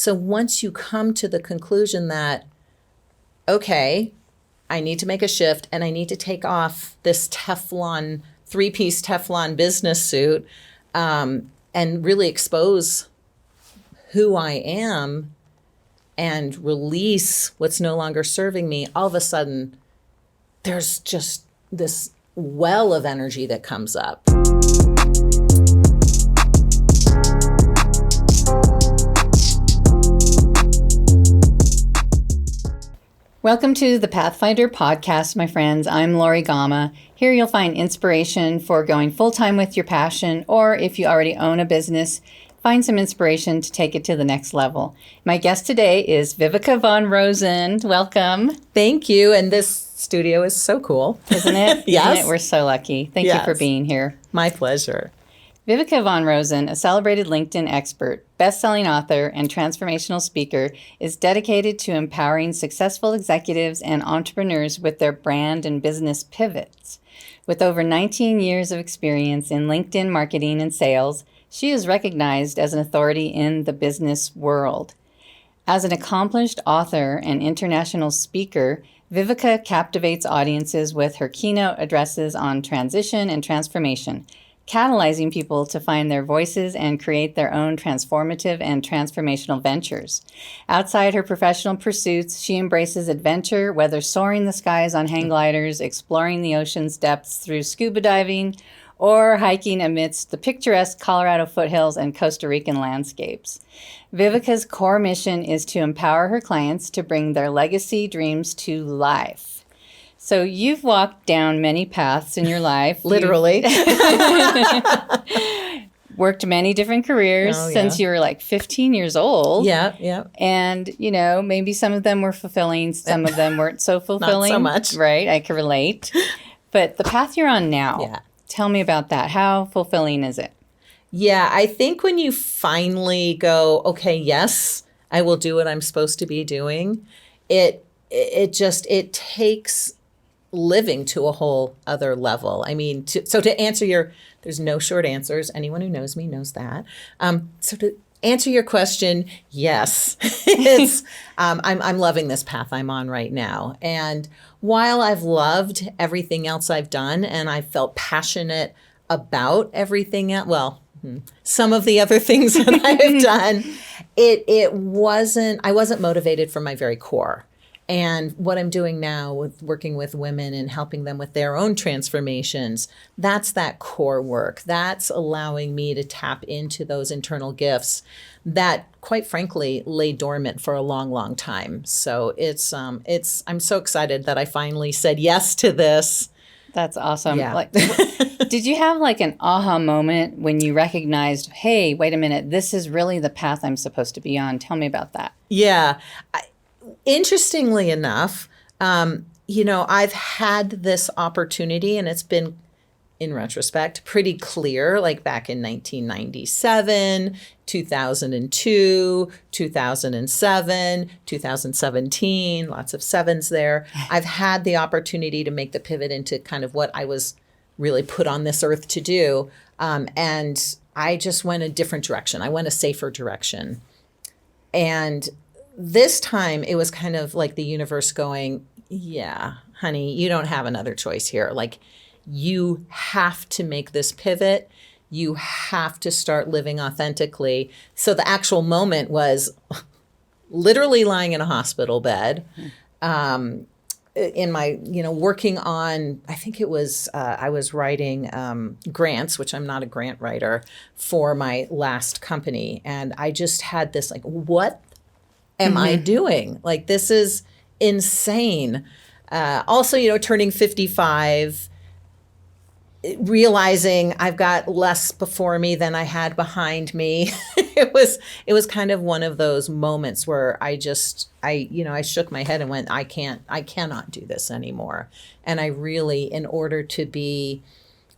So once you come to the conclusion that, okay, I need to make a shift and I need to take off this three-piece Teflon business suit, and really expose who I am and release what's no longer serving me, all of a sudden, there's just this well of energy that comes up. Welcome to the Pathfinder podcast, my friends. I'm Lori Gama. Here you'll find inspiration for going full-time with your passion, or if you already own a business, find some inspiration to take it to the next level. My guest today is Viveka Von Rosen. Welcome. Thank you. And this studio is so cool. Isn't it? Yes. Isn't it? We're so lucky. Thank you for being here. My pleasure. Viveka Von Rosen, a celebrated LinkedIn expert, best-selling author, and transformational speaker, is dedicated to empowering successful executives and entrepreneurs with their brand and business pivots. With over 19 years of experience in LinkedIn marketing and sales, she is recognized as an authority in the business world. As an accomplished author and international speaker, Viveka captivates audiences with her keynote addresses on transition and transformation, catalyzing people to find their voices and create their own transformative and transformational ventures. Outside her professional pursuits, she embraces adventure, whether soaring the skies on hang gliders, exploring the ocean's depths through scuba diving, or hiking amidst the picturesque Colorado foothills and Costa Rican landscapes. Viveka's core mission is to empower her clients to bring their legacy dreams to life. So you've walked down many paths in your life. Literally. Worked many different careers since you were like 15 years old. Yeah. And, maybe some of them were fulfilling, some of them weren't so fulfilling. Not so much. Right, I can relate. But the path you're on now, tell me about that. How fulfilling is it? Yeah, I think when you finally go, okay, yes, I will do what I'm supposed to be doing, it takes living to a whole other level. I mean, to answer there's no short answers. Anyone who knows me knows that. So to answer your question, yes, it's, I'm loving this path I'm on right now. And while I've loved everything else I've done and I felt passionate about everything else, some of the other things that I've done, I wasn't motivated from my very core. And what I'm doing now with working with women and helping them with their own transformations, that's that core work. That's allowing me to tap into those internal gifts that, quite frankly, lay dormant for a long, long time. So I'm so excited that I finally said yes to this. That's awesome. Yeah. Did you have like an aha moment when you recognized, hey, wait a minute, this is really the path I'm supposed to be on? Tell me about that. Yeah. Interestingly enough, I've had this opportunity and it's been, in retrospect, pretty clear, like back in 1997, 2002, 2007, 2017, lots of sevens there. I've had the opportunity to make the pivot into kind of what I was really put on this earth to do. And I just went a different direction. I went a safer direction. And this time it was kind of like the universe going, yeah, honey, you don't have another choice here. Like, you have to make this pivot. You have to start living authentically. So the actual moment was literally lying in a hospital bed, in my, working on, I think it was, I was writing grants, which I'm not a grant writer, for my last company. And I just had this like, what am I doing? Like, this is insane. Also, turning 55, realizing I've got less before me than I had behind me. It was kind of one of those moments where I shook my head and went, I cannot do this anymore. And I really, in order to be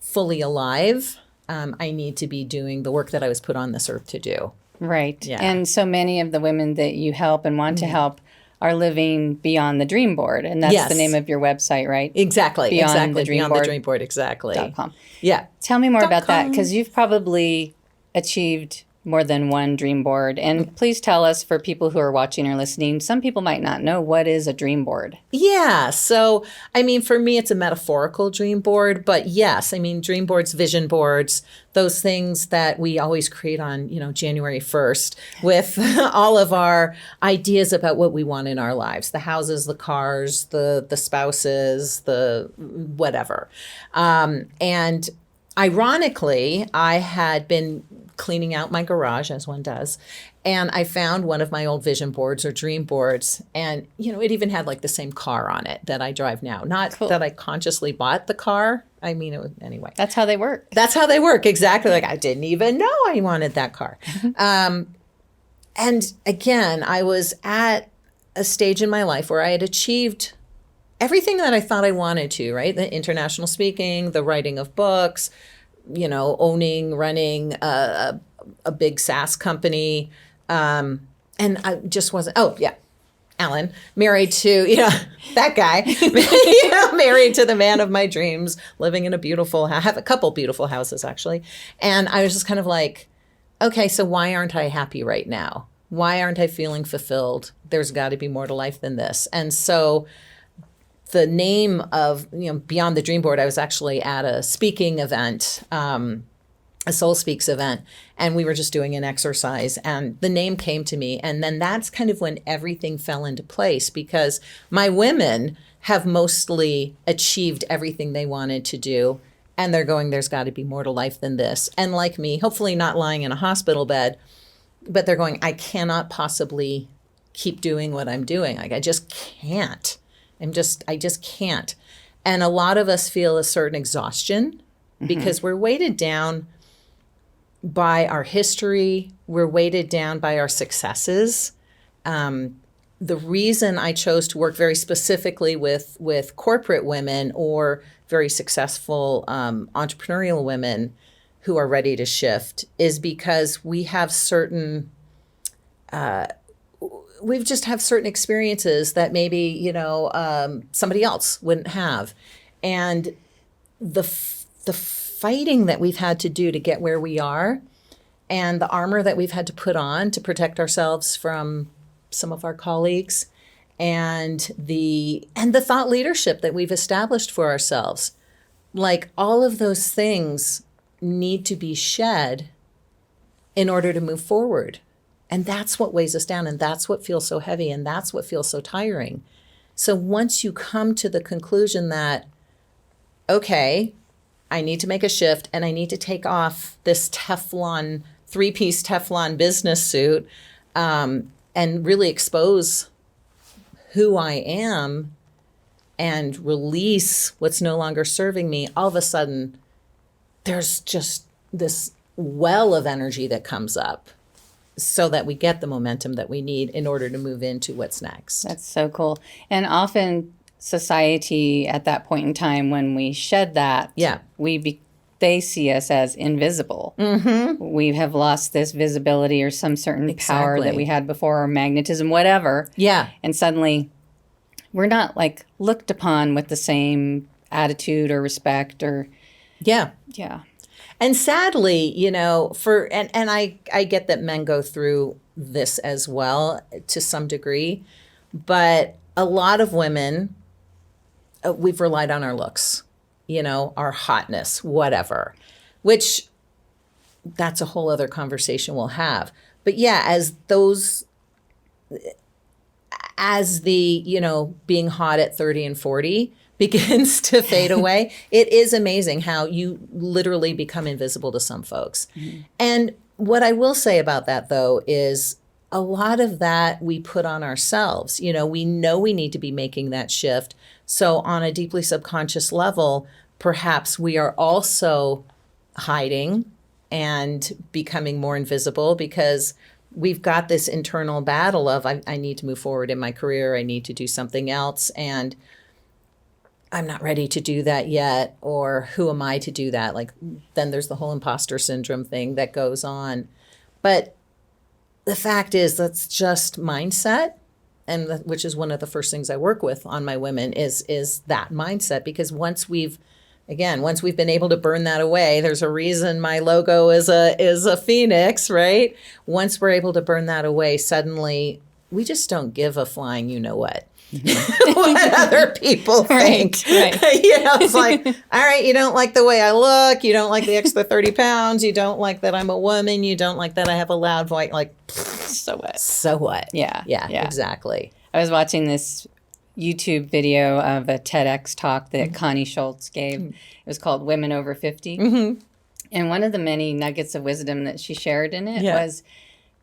fully alive, I need to be doing the work that I was put on this earth to do. Right. Yeah. And so many of the women that you help and want to help are living beyond the dream board. And that's the name of your website, right? Exactly. Beyond the dream board. Exactly. .com. Yeah. Tell me more about that, because you've probably achieved more than one dream board. And please tell us, for people who are watching or listening, some people might not know, what is a dream board? Yeah. So, I mean, for me, it's a metaphorical dream board, but yes, I mean, dream boards, vision boards, those things that we always create on, January 1st with all of our ideas about what we want in our lives, the houses, the cars, the spouses, the whatever. And ironically, I had been cleaning out my garage, as one does, and I found one of my old vision boards or dream boards, and it even had like the same car on it that I drive now. Not Cool. that I consciously bought the car. I mean, anyway. That's how they work. That's how they work, exactly. Like, I didn't even know I wanted that car. And again, I was at a stage in my life where I had achieved everything that I thought I wanted to, right? The international speaking, the writing of books, running a big SaaS company. And I just wasn't, Alan, married to, that guy, married to the man of my dreams, living in a beautiful house. I have a couple beautiful houses, actually. And I was just kind of like, okay, so why aren't I happy right now? Why aren't I feeling fulfilled? There's got to be more to life than this. And so the name of, Beyond the Dream Board, I was actually at a speaking event, a Soul Speaks event, and we were just doing an exercise, and the name came to me. And then that's kind of when everything fell into place, because my women have mostly achieved everything they wanted to do. And they're going, there's got to be more to life than this. And like me, hopefully not lying in a hospital bed, but they're going, I cannot possibly keep doing what I'm doing. Like, I just can't. I just can't. And a lot of us feel a certain exhaustion because we're weighted down by our history. We're weighted down by our successes. The reason I chose to work very specifically with corporate women or very successful entrepreneurial women who are ready to shift is because we have certain certain experiences that maybe, somebody else wouldn't have. And the fighting that we've had to do to get where we are, and the armor that we've had to put on to protect ourselves from some of our colleagues, and the thought leadership that we've established for ourselves, like, all of those things need to be shed in order to move forward. And that's what weighs us down, and that's what feels so heavy, and that's what feels so tiring. So once you come to the conclusion that, okay, I need to make a shift, and I need to take off this three-piece Teflon business suit, and really expose who I am and release what's no longer serving me, all of a sudden, there's just this well of energy that comes up, so that we get the momentum that we need in order to move into what's next. That's so cool. And often society at that point in time, when we shed that, they see us as invisible. Mm-hmm. We have lost this visibility or some certain power that we had before, or magnetism, whatever. Yeah. And suddenly we're not like looked upon with the same attitude or respect or. Yeah. Yeah. And sadly, and I get that men go through this as well to some degree, but a lot of women, we've relied on our looks, our hotness, whatever, which that's a whole other conversation we'll have. But yeah, as the, being hot at 30 and 40 begins to fade away, it is amazing how you literally become invisible to some folks. Mm-hmm. And what I will say about that, though, is a lot of that we put on ourselves. We know we need to be making that shift. So on a deeply subconscious level, perhaps we are also hiding and becoming more invisible because we've got this internal battle of I need to move forward in my career. I need to do something else. And I'm not ready to do that yet, or who am I to do that? Like, then there's the whole imposter syndrome thing that goes on. But the fact is, that's just mindset, and which is one of the first things I work with on my women is that mindset, because once we've again, once we've been able to burn that away, there's a reason my logo is a phoenix, right? Once we're able to burn that away, suddenly we just don't give a flying you know what. What other people think. Right. It's like, all right, you don't like the way I look. You don't like the extra 30 pounds. You don't like that I'm a woman. You don't like that I have a loud voice. Like, so what? So what? Yeah. Exactly. I was watching this YouTube video of a TEDx talk that Connie Schultz gave. It was called Women Over 50. Mm-hmm. And one of the many nuggets of wisdom that she shared in it was,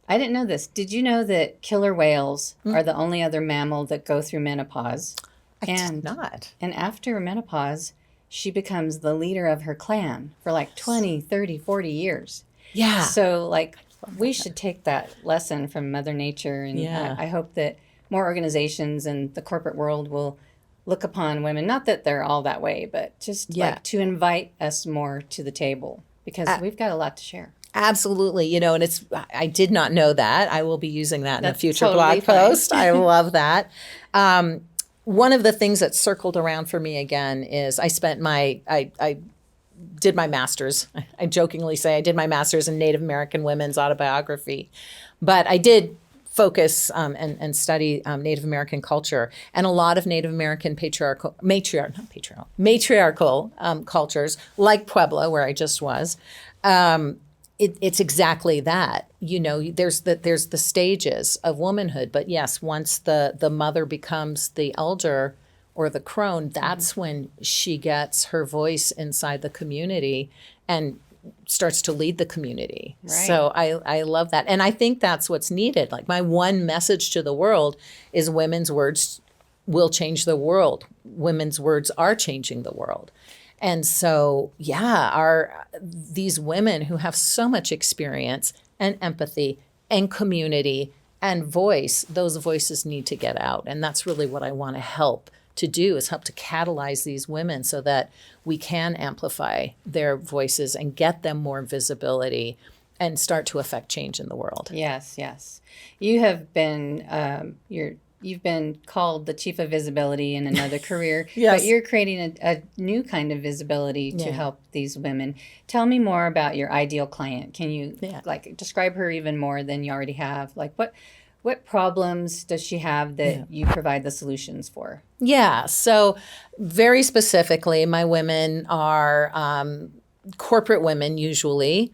I didn't know this. Did you know that killer whales are the only other mammal that go through menopause? I did not. And after menopause, she becomes the leader of her clan for like 20, 30, 40 years. Yeah. So like we should take that lesson from Mother Nature. And I hope that more organizations and the corporate world will look upon women, not that they're all that way, but just like to invite us more to the table because we've got a lot to share. Absolutely. And I did not know that. I will be using that in a future totally blog post. I love that. One of the things that circled around for me again is I did my master's. I jokingly say I did my master's in Native American women's autobiography, but I did focus and study Native American culture, and a lot of Native American matriarchal cultures, like Pueblo, where I just was. It's exactly that. There's the stages of womanhood, but yes, once the mother becomes the elder or the crone, that's when she gets her voice inside the community and starts to lead the community. Right. So I love that. And I think that's what's needed. Like my one message to the world is women's words will change the world. Women's words are changing the world. And so, these women who have so much experience and empathy and community and voice, those voices need to get out. And that's really what I want to help to do, is help to catalyze these women so that we can amplify their voices and get them more visibility and start to affect change in the world. Yes. You have been, you've been called the chief of visibility in another career, but you're creating a new kind of visibility to help these women. Tell me more about your ideal client. Can you describe her even more than you already have? Like what problems does she have that you provide the solutions for? Yeah. So very specifically, my women are corporate women usually,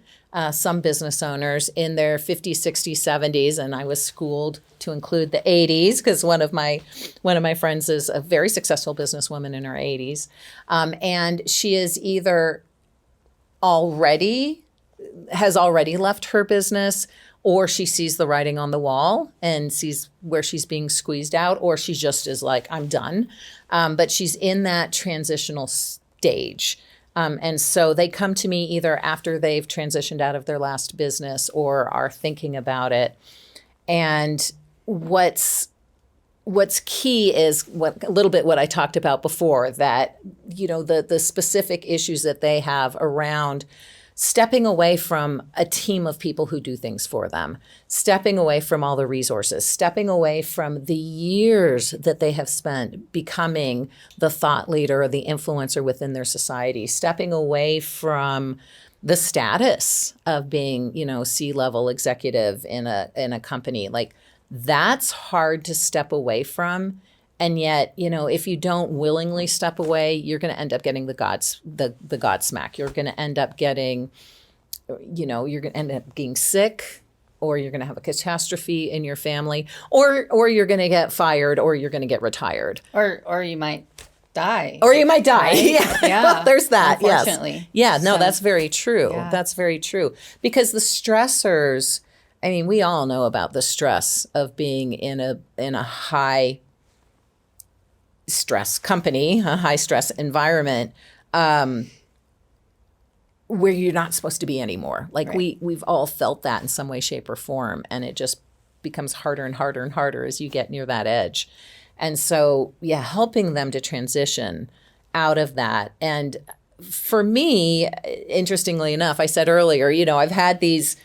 some business owners in their 50s, 60s, 70s, and I was schooled to include the 80s because one of my friends is a very successful businesswoman in her 80s, and she is either has already left her business, or she sees the writing on the wall and sees where she's being squeezed out, or she just is like, I'm done. But she's in that transitional stage. And so they come to me either after they've transitioned out of their last business or are thinking about it. And what's key is a little bit what I talked about before, that, the specific issues that they have around stepping away from a team of people who do things for them, stepping away from all the resources, stepping away from the years that they have spent becoming the thought leader or the influencer within their society, stepping away from the status of being, C-level executive in a company. Like, that's hard to step away from. And yet, if you don't willingly step away, you're going to end up getting the Godsmack. You're going to end up getting, you're going to end up being sick, or you're going to have a catastrophe in your family, or you're going to get fired, or you're going to get retired. Or you might die. Or you might die. Right? Yeah. Well, there's that. Unfortunately. Yes. Yeah. No, that's very true. Yeah. That's very true. Because the stressors, we all know about the stress of being in a high stress company, a high stress environment, where you're not supposed to be anymore. Like we've all felt that in some way, shape, or form, and it just becomes harder and harder and harder as you get near that edge. And so, helping them to transition out of that. And for me, interestingly enough, I said earlier, I've had these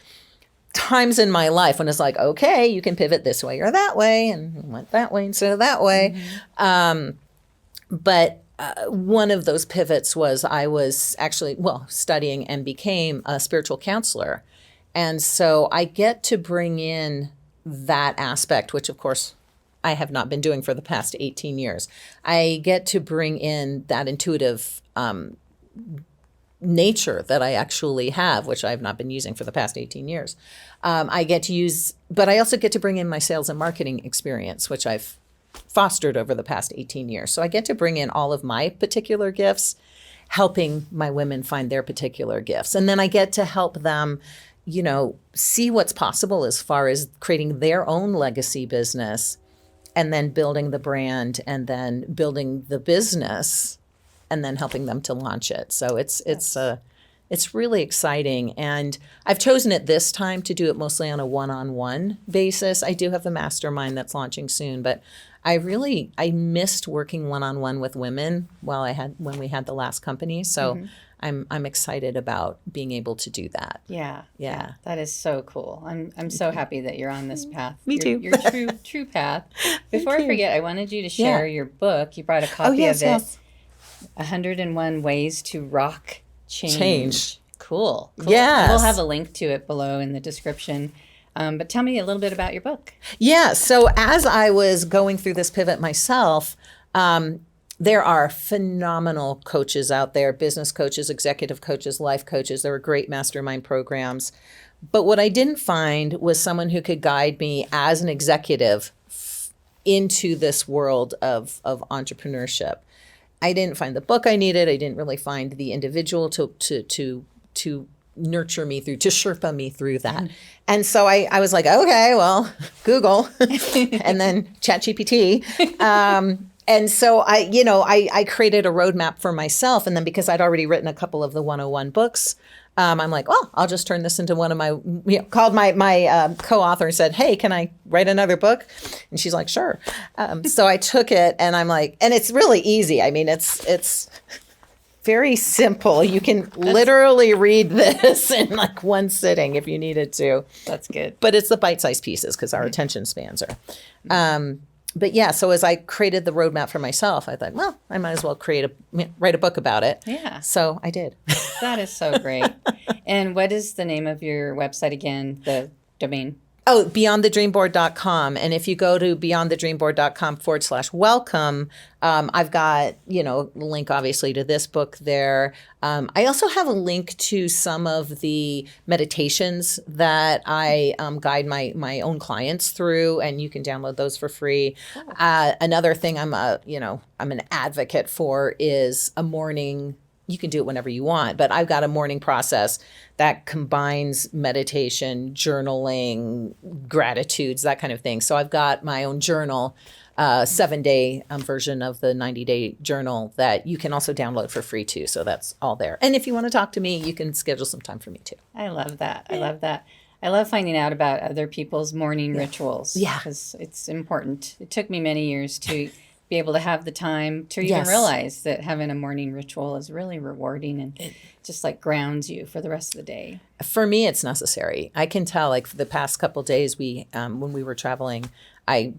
times in my life when it's like, okay, you can pivot this way or that way, and went that way instead of that way. Mm-hmm. But one of those pivots was I was actually, studying and became a spiritual counselor. And so I get to bring in that aspect, which of course I have not been doing for the past 18 years. I get to bring in that intuitive nature that I actually have, which I've not been using for the past 18 years. I get to use, but I also get to bring in my sales and marketing experience, which I've fostered over the past 18 years. So I get to bring in all of my particular gifts, helping my women find their particular gifts. And then I get to help them, see what's possible as far as creating their own legacy business, and then building the brand, and then building the business, and then helping them to launch it. So it's really exciting. And I've chosen it this time to do it mostly on a one-on-one basis. I do have the mastermind that's launching soon, but I missed working one-on-one with women when we had the last company. So I'm excited about being able to do that. Yeah. That is so cool. I'm so happy that you're on this path. Me too. Your true path. Before I forget, I wanted you to share your book. You brought a copy of it. Yes. 101 Ways to Rock Change. Cool. Yes. We'll have a link to it below in the description. But tell me a little bit about your book. Yeah. So as I was going through this pivot myself, there are phenomenal coaches out there, business coaches, executive coaches, life coaches. There are great mastermind programs. But what I didn't find was someone who could guide me as an executive into this world of entrepreneurship. I didn't find the book I needed. I didn't really find the individual to nurture me through, to Sherpa me through that. And so I was like, okay, well, Google and then ChatGPT. And so I created a roadmap for myself. And then because I'd already written a couple of the 101 books, I'm like, well, I'll just turn this into one of my, called my co-author and said, hey, can I write another book? And she's like, sure. So I took it, and I'm like, and it's really easy. I mean, it's very simple. You can literally read this in like one sitting if you needed to. That's good. But it's the bite-sized pieces because our attention spans are. But yeah, so as I created the roadmap for myself, I thought, well, I might as well write a book about it. Yeah. So I did. That is so great. And what is the name of your website again, the domain? Oh, beyondthedreamboard.com. And if you go to beyondthedreamboard.com/welcome, I've got, a link obviously to this book there. I also have a link to some of the meditations that I guide my own clients through, and you can download those for free. Cool. Another thing I'm an advocate for is a morning. You can do it whenever you want, but I've got a morning process that combines meditation, journaling, gratitudes, that kind of thing. So I've got my own journal, 7-day version of the 90-day journal that you can also download for free too. So that's all there. And if you want to talk to me, you can schedule some time for me too. I love that. I love that. I love finding out about other people's morning rituals. Yeah. Because it's important. It took me many years to be able to have the time to even realize that having a morning ritual is really rewarding and just like grounds you for the rest of the day. For me, it's necessary. I can tell, like for the past couple of days, when we were traveling, I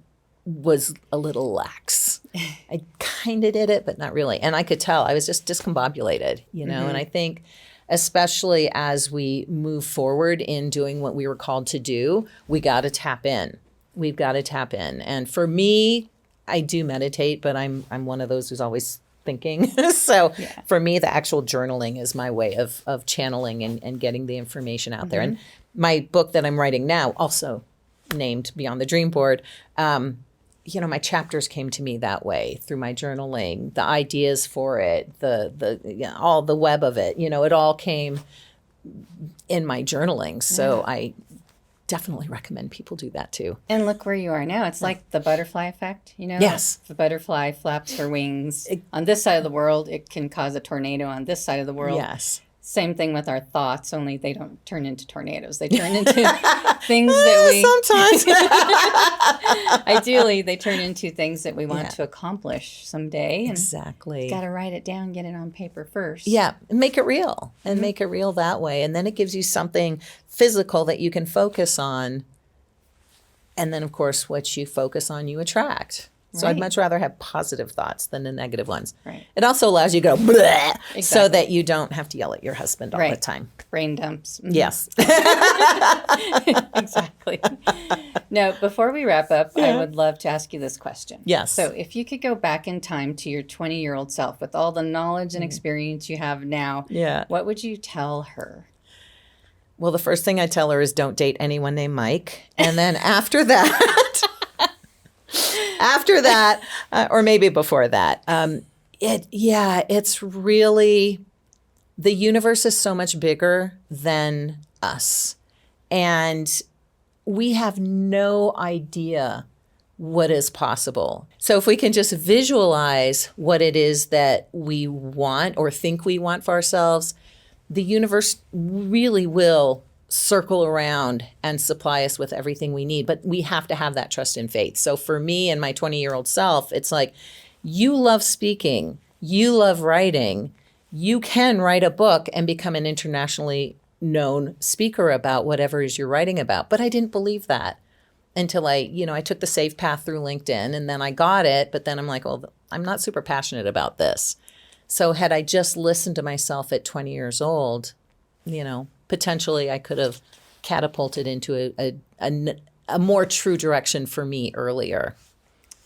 was a little lax. I kind of did it, but not really. And I could tell I was just discombobulated, and I think especially as we move forward in doing what we were called to do, we got to tap in. We've got to tap in. And for me, I do meditate, but I'm one of those who's always thinking. So for me, the actual journaling is my way of channeling and getting the information out there. And my book that I'm writing now, also named Beyond the Dream Board, my chapters came to me that way through my journaling, the ideas for it, all the web of it, it all came in my journaling. So I definitely recommend people do that too. And look where you are now. It's like the butterfly effect, Yes. If the butterfly flaps her wings on this side of the world, it can cause a tornado on this side of the world. Yes. Same thing with our thoughts, only they don't turn into tornadoes. They turn into things that we... Sometimes. Ideally, they turn into things that we want to accomplish someday. Exactly. Got to write it down, get it on paper first. Yeah, and make it real. And make it real that way. And then it gives you something physical that you can focus on. And then, of course, what you focus on, you attract. So I'd Right. much rather have positive thoughts than the negative ones. Right. It also allows you to go bleh, so Exactly. that you don't have to yell at your husband all the Right. time. Brain dumps. Mhm. Yes. Exactly. Now, before we wrap up, I would love to ask you this question. Yes. So, if you could go back in time to your 20-year-old self with all the knowledge and experience you have now, Yeah. what would you tell her? Well, the first thing I tell her is don't date anyone named Mike. And then after that, or maybe before that, it's really, the universe is so much bigger than us. And we have no idea what is possible. So if we can just visualize what it is that we want or think we want for ourselves, the universe really will circle around and supply us with everything we need. But we have to have that trust and faith. So for me and my 20-year-old self, it's like, you love speaking, you love writing, you can write a book and become an internationally known speaker about whatever it is you're writing about. But I didn't believe that until I took the safe path through LinkedIn, and then I got it. But then I'm like, well, I'm not super passionate about this. So had I just listened to myself at 20 years old, potentially I could have catapulted into a more true direction for me earlier.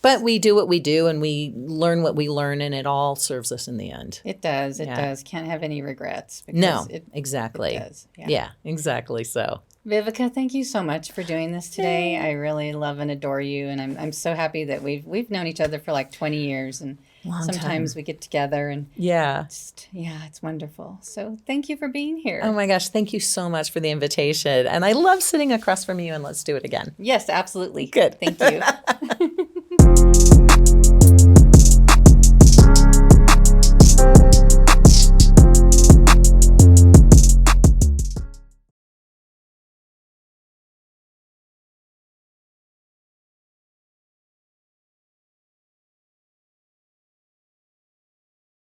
But we do what we do and we learn what we learn, and it all serves us in the end. It does. It Yeah. does. Can't have any regrets. No, It exactly. does. Yeah, exactly so. Viveka, thank you so much for doing this today. I really love and adore you, and I'm so happy that we've known each other for like 20 years, and Long sometimes time. we get together, and Yeah. it's wonderful. So thank you for being here. Oh my gosh, thank you so much for the invitation. And I love sitting across from you, and let's do it again. Yes, absolutely. Good. Thank you.